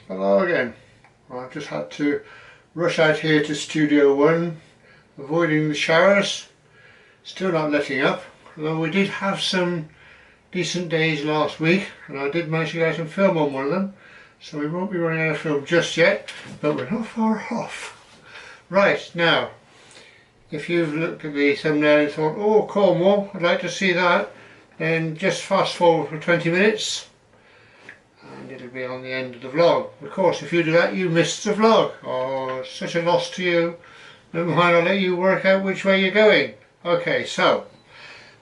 Hello again. Well, I've just had to rush out here to Studio 1, avoiding the showers. Still not letting up, although we did have some decent days last week and I did manage to get out and film on one of them, so we won't be running out of film just yet, but we're not far off. Right, now, if you've looked at the thumbnail and thought, oh, Cornwall, I'd like to see that, then just fast forward for 20 minutes. And it'll be on the end of the vlog. Of course, if you do that, you missed the vlog. Oh, such a loss to you. Never mind, I'll let you work out which way you're going. Okay, so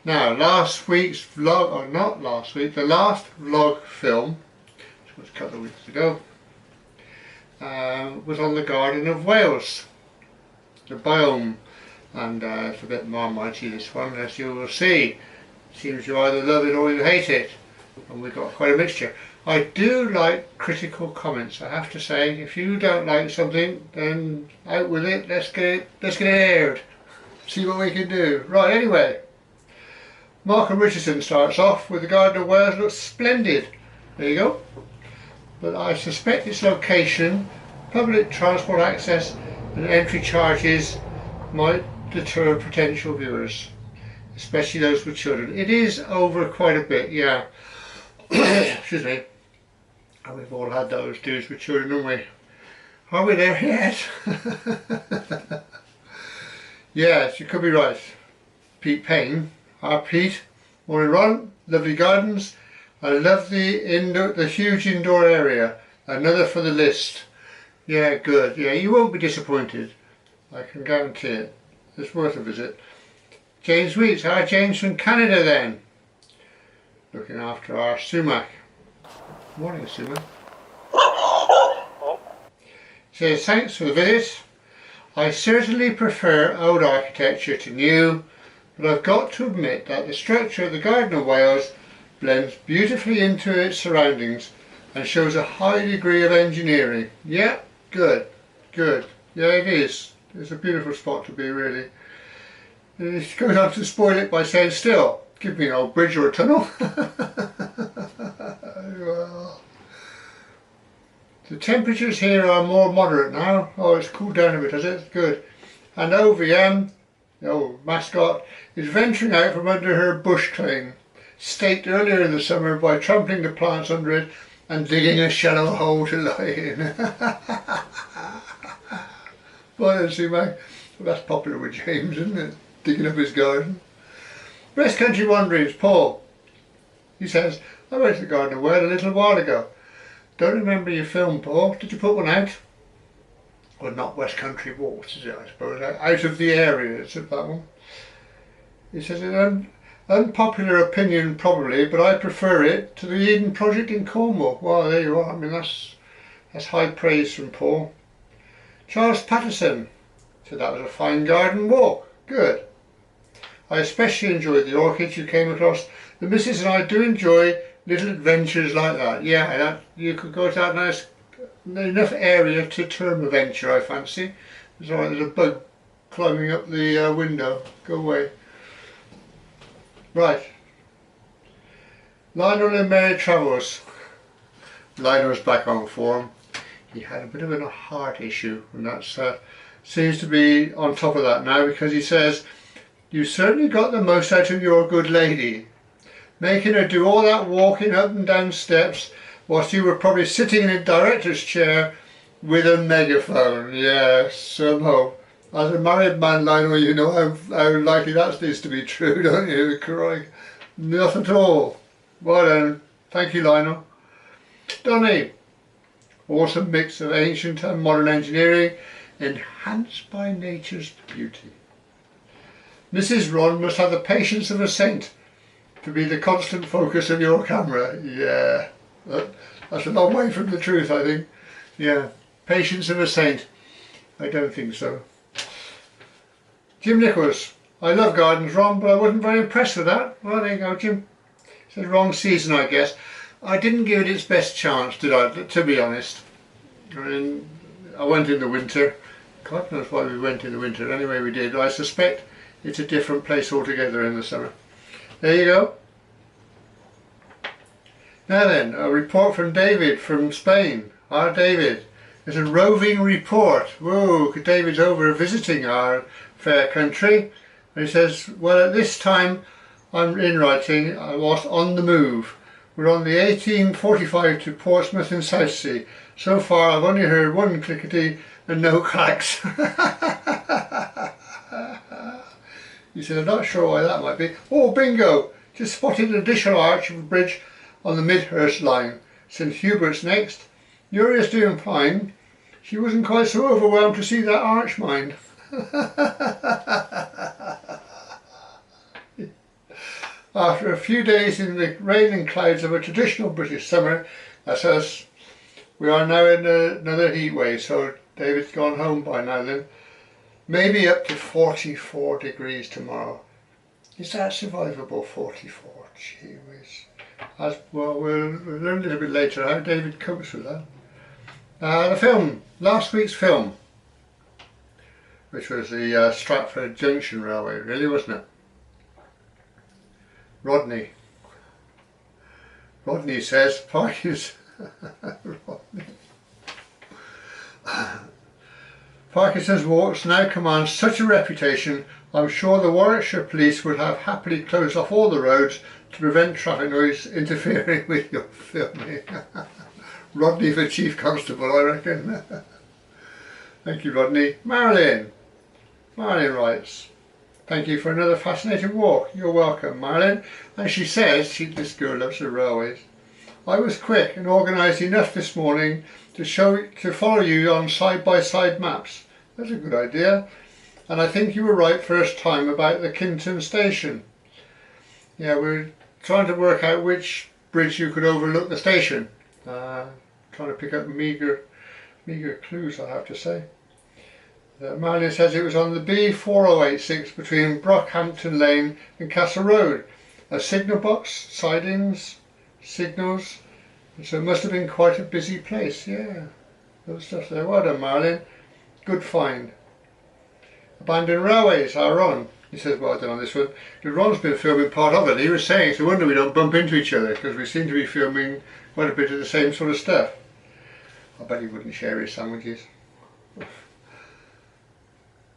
now last week's vlog, or not last week, the last vlog film, which was a couple of weeks ago, was on the Garden of Wales, the biome, and it's a bit marmitey, this one, as you will see. Seems you either love it or you hate it, and we've got quite a mixture. I do like critical comments, I have to say. If you don't like something, then out with it, let's get it aired. See what we can do. Right, anyway, Markham Richardson starts off with the Garden of Wales. Looks splendid. There you go. But I suspect its location, public transport access and entry charges might deter potential viewers, especially those with children. It is over quite a bit, yeah. Excuse me. And we've all had those dues with children, haven't we? Are we there yet? Yes, you could be right. Pete Payne, our Pete. Morning Ron, lovely gardens. I love the huge indoor area. Another for the list. Yeah, good. Yeah, you won't be disappointed. I can guarantee it. It's worth a visit. James Weeks, hi James from Canada then. Looking after our sumac. Morning sumac. Says thanks for the visit. I certainly prefer old architecture to new, but I've got to admit that the structure of the Garden of Wales blends beautifully into its surroundings and shows a high degree of engineering. Yeah, good, good. Yeah, it is. It's a beautiful spot to be, really. It goes on to spoil it by saying, still, give me an old bridge or a tunnel. Well, the temperatures here are more moderate now. Oh, it's cooled down a bit, has it? Good. And OVM, the old mascot, is venturing out from under her bush claim, staked earlier in the summer by trampling the plants under it and digging a shallow hole to lie in. Well, see, Mike, that's popular with James, isn't it? Digging up his garden. West Country Wanderings, Paul. He says, I went to the Garden of Wales a little while ago. Don't remember your film, Paul. Did you put one out? Or not West Country Walks, is it, I suppose? Out of the area, is it, that one? He says, an unpopular opinion probably, but I prefer it to the Eden Project in Cornwall. Well, there you are. I mean, that's high praise from Paul. Charles Patterson said that was a fine garden walk. Good. I especially enjoyed the orchids you came across. The missus and I do enjoy little adventures like that. Yeah, you could go to that nice enough area to term a venture, I fancy. It's alright, there's a bug climbing up the window. Go away. Right. Lionel and Mary Travels. Lionel's back on form. He had a bit of a heart issue, and that seems to be on top of that now, because he says, you certainly got the most out of your good lady, making her do all that walking up and down steps whilst you were probably sitting in a director's chair with a megaphone. Yes, somehow. As a married man, Lionel, you know how likely that is to be true, don't you? Correct. Not at all. Well done. Thank you, Lionel. Donny. Awesome mix of ancient and modern engineering, enhanced by nature's beauty. Mrs. Ron must have the patience of a saint to be the constant focus of your camera. Yeah, that's a long way from the truth, I think. Yeah, patience of a saint. I don't think so. Jim Nichols. I love gardens, Ron, but I wasn't very impressed with that. Well, there you go, Jim. It's the wrong season, I guess. I didn't give it its best chance, did I, to be honest. I mean, I went in the winter. God knows why we went in the winter. Anyway, we did. I suspect it's a different place altogether in the summer. There you go. Now then, a report from David from Spain. Our David. There's a roving report. Whoa, David's over visiting our fair country. And he says, well, at this time I'm in writing, I was on the move. We're on the 1845 to Portsmouth in Southsea. So far I've only heard one clickety and no clacks. He said, I'm not sure why that might be. Oh, bingo! Just spotted an additional arch of a bridge on the Midhurst line. St Hubert's next. Uriah's doing fine. She wasn't quite so overwhelmed to see that arch, mind. After a few days in the rain and clouds of a traditional British summer, that's us, we are now in another heat wave, so David's gone home by now then. Maybe up to 44 degrees tomorrow. Is that survivable, 44? Gee whiz. As well, we'll learn a little bit later how David copes with that. The film, last week's film, which was the Stratford Junction Railway, really, wasn't it? Rodney says, Parkinsons. Parkinson's walks now command such a reputation, I'm sure the Warwickshire police would have happily closed off all the roads to prevent traffic noise interfering with your filming. Rodney for Chief Constable, I reckon. Thank you, Rodney. Marilyn writes, thank you for another fascinating walk. You're welcome, Marilyn. And she says, this girl loves the railways, I was quick and organised enough this morning to follow you on side-by-side maps. That's a good idea. And I think you were right first time about the Kinton station. Yeah, we're trying to work out which bridge you could overlook the station. Trying to pick up meagre clues, I have to say. Marilyn says it was on the B4086 between Brockhampton Lane and Castle Road. A signal box, sidings, signals. So it must have been quite a busy place, yeah. Good stuff there. Well done, Marilyn. Good find. Abandoned Railways, our Ron. He says, well done on this one. Because Ron's been filming part of it. He was saying, it's a wonder we don't bump into each other, because we seem to be filming quite a bit of the same sort of stuff. I bet he wouldn't share his sandwiches.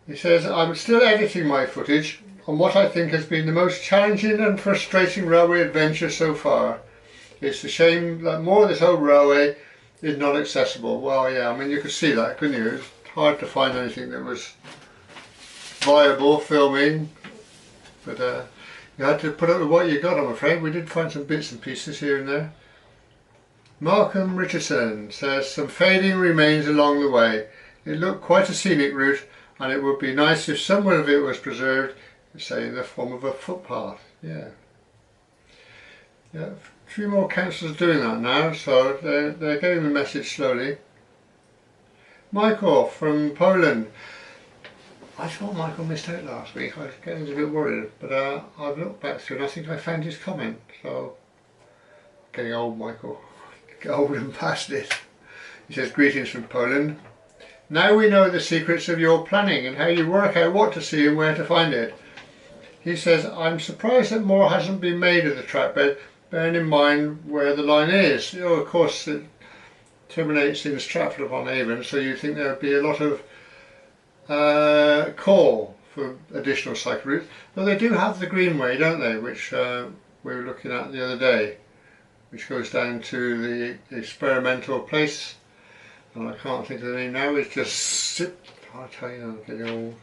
He says, I'm still editing my footage on what I think has been the most challenging and frustrating railway adventure so far. It's a shame that more of this old railway is not accessible. Well, yeah, I mean, you could see that, couldn't you? It's hard to find anything that was viable filming, but you had to put up with what you got, I'm afraid. We did find some bits and pieces here and there. Malcolm Richardson says, some fading remains along the way. It looked quite a scenic route, and it would be nice if some of it was preserved, say in the form of a footpath. Yeah, a few more councils are doing that now, so they're getting the message slowly. Michael from Poland. I thought Michael missed out last week. I was getting a bit worried, but I've looked back through and I think I found his comment. So, getting old, Michael. Get old and past it. He says, greetings from Poland. Now we know the secrets of your planning and how you work out what to see and where to find it. He says, I'm surprised that more hasn't been made of the trackbed, bearing in mind where the line is. You know, of course, it terminates in Stratford-upon-Avon, so you think there would be a lot of call for additional cycle routes. Though they do have the Greenway, don't they, which we were looking at the other day, which goes down to the experimental place, and I can't think of the name now. It's just, I'll tell you, I'm getting old.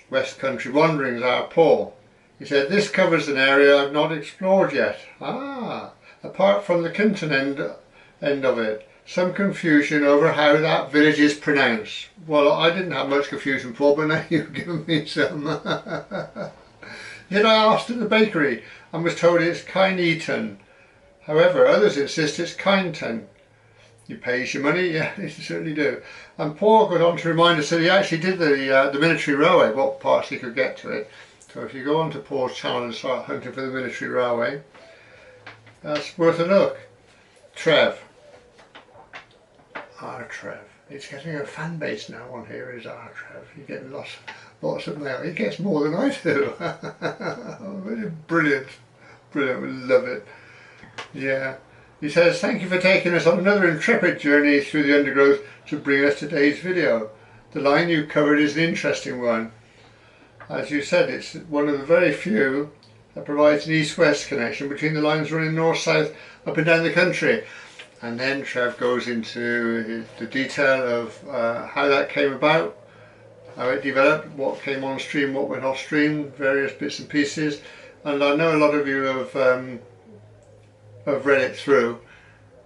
West Country Wanderings, our Paul. He said, this covers an area I've not explored yet. Apart from the Kinton end of it. Some confusion over how that village is pronounced. Well, I didn't have much confusion before, but now you've given me some. Yet I asked at the bakery and was told it's Kyneton. However, others insist it's Kyneton. You pay your money? Yeah, you certainly do. And Paul got on to remind us that he actually did the military railway, what parts he could get to it. So if you go onto Paul's channel and start hunting for the military railway, that's worth a look. Trev. Our Trev. It's getting a fan base now on here, is our Trev. You're getting lots of mail. He gets more than I do. Brilliant. Brilliant. We love it. Yeah. He says, thank you for taking us on another intrepid journey through the undergrowth to bring us today's video. The line you covered is an interesting one. As you said, it's one of the very few that provides an east-west connection between the lines running north-south up and down the country. And then Trev goes into the detail of how that came about, how it developed, what came on stream, what went off stream, various bits and pieces. And I know a lot of you have read it through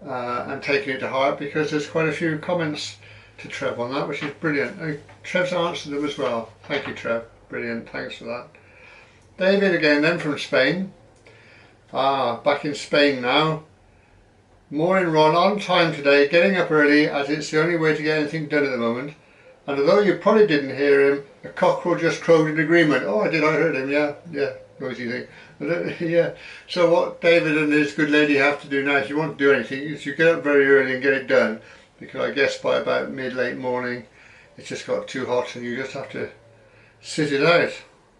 and taken it to heart, because there's quite a few comments to Trev on that, which is brilliant. And Trev's answered them as well. Thank you, Trev. Brilliant. Thanks for that. David again then from Spain. Back in Spain now. Morning Ron, on time today, getting up early as it's the only way to get anything done at the moment. And although you probably didn't hear him, a cockerel just crowed in agreement. Oh, I heard him, yeah, noisy thing. Yeah. So what David and his good lady have to do now, if you want to do anything, is you get up very early and get it done. Because I guess by about mid-late morning, it's just got too hot and you just have to sit it out.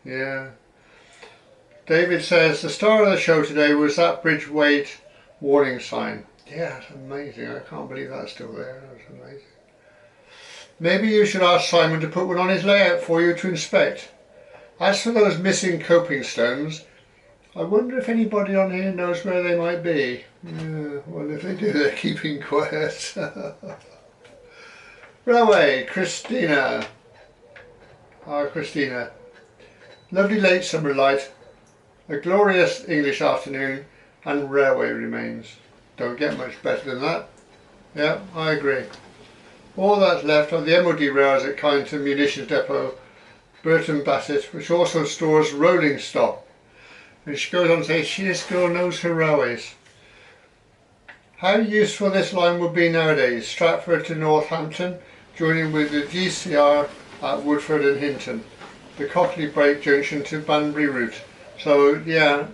Yeah. David says, the star of the show today was that bridge weight warning sign. Yeah, it's amazing. I can't believe that's still there. That's amazing. Maybe you should ask Simon to put one on his layout for you to inspect. As for those missing coping stones, I wonder if anybody on here knows where they might be. Yeah, well, if they do, they're keeping quiet. Railway, Christina. Christina. Lovely late summer light, a glorious English afternoon, and railway remains. Don't get much better than that. Yeah, I agree. All that's left are the MOD rails at Kyneton Munitions Depot, Burton Bassett, which also stores rolling stock. And she goes on to say, this girl knows her railways. How useful this line would be nowadays, Stratford to Northampton, joining with the GCR at Woodford and Hinton, the Cockley Brake Junction to Banbury route. So yeah,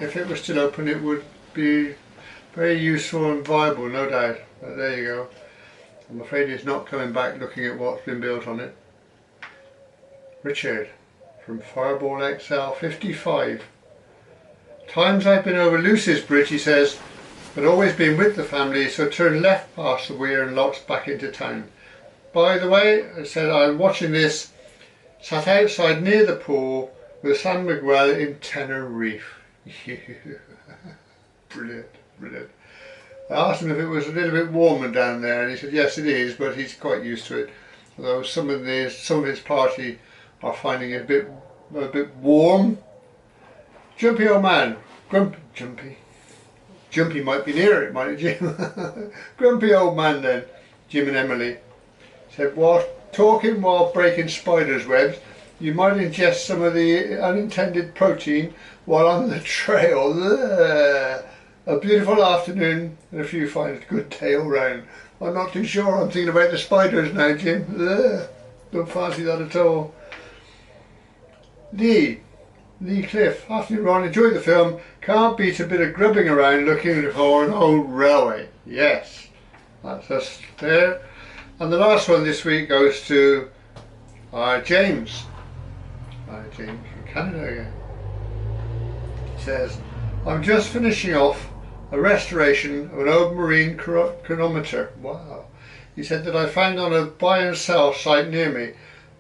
if it was still open it would be very useful and viable, no doubt. But there you go. I'm afraid he's not coming back looking at what's been built on it. Richard from Fireball XL 55. Times I've been over Lucy's Bridge, he says, but always been with the family, so turn left past the weir and locks back into town. By the way, I said I'm watching this, sat outside near the pool with Sam McGwell in Tenerife. Brilliant, brilliant. I asked him if it was a little bit warmer down there, and he said yes it is, but he's quite used to it. Although some of his party are finding it a bit warm. Jumpy old man, Jumpy might be near it, mightn't Jim? Grumpy old man then, Jim and Emily, said, talking while breaking spiders' webs, you might ingest some of the unintended protein while on the trail. A beautiful afternoon and a few find a good day all round. I'm not too sure, I'm thinking about the spiders now, Jim. Don't fancy that at all. Lee Cliff, afternoon Ron, enjoy the film. Can't beat a bit of grubbing around looking for an old railway. Yes, that's us there. And the last one this week goes to James. James from Canada again. He says, I'm just finishing off a restoration of an old marine chronometer. Wow. He said that I found on a buy and sell site near me.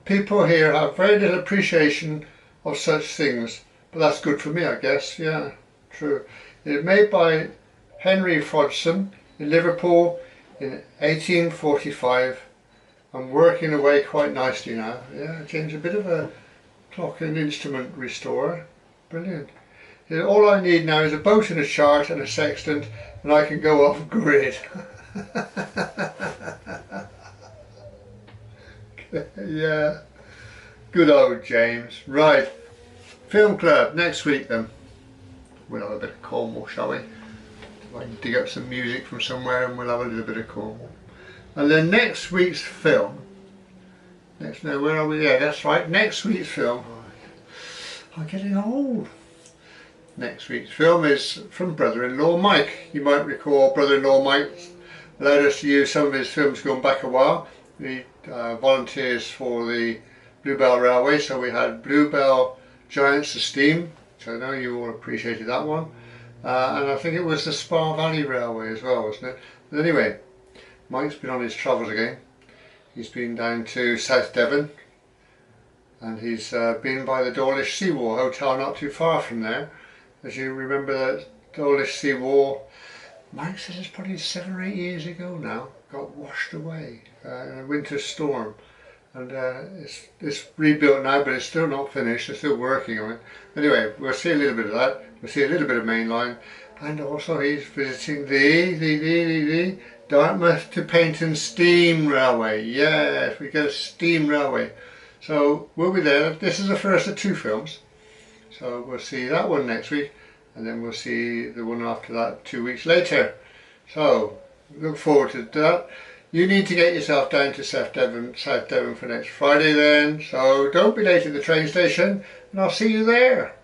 People here have very little appreciation of such things, but that's good for me, I guess. Yeah, true. It was made by Henry Frodson in Liverpool in 1845 and working away quite nicely now. Yeah, James, a bit of a clock and instrument restorer. Brilliant. All I need now is a boat and a chart and a sextant, and I can go off grid. Yeah, good old James. Right, film club next week then. We'll have a bit of Cornwall, shall we? I can dig up some music from somewhere and we'll have a little bit of Cornwall. And then next week's film. Where are we? Yeah, that's right. Next week's film. I'm getting old. Next week's film is from brother-in-law Mike. You might recall brother-in-law Mike allowed us to use some of his films going back a while. He volunteers for the Bluebell Railway, so we had Bluebell Giants of Steam, which I know you all appreciated that one. and I think it was the Spa Valley Railway as well, wasn't it? But anyway, Mike's been on his travels again. He's been down to South Devon, and he's been by the Dawlish Seawall Hotel not too far from there. As you remember, that Dawlish Seawall, Mike says it's probably 7 or 8 years ago now, got washed away in a winter storm. And it's rebuilt now, but it's still not finished. They're still working on it. Anyway, we'll see a little bit of that. We'll see a little bit of mainline, and also he's visiting the Dartmouth to Paignton Steam Railway. Yes, we get a steam railway. So we'll be there. This is the first of 2 films. So we'll see that one next week, and then we'll see the one after that 2 weeks later. So look forward to that. You need to get yourself down to South Devon for next Friday then, so don't be late at the train station, and I'll see you there.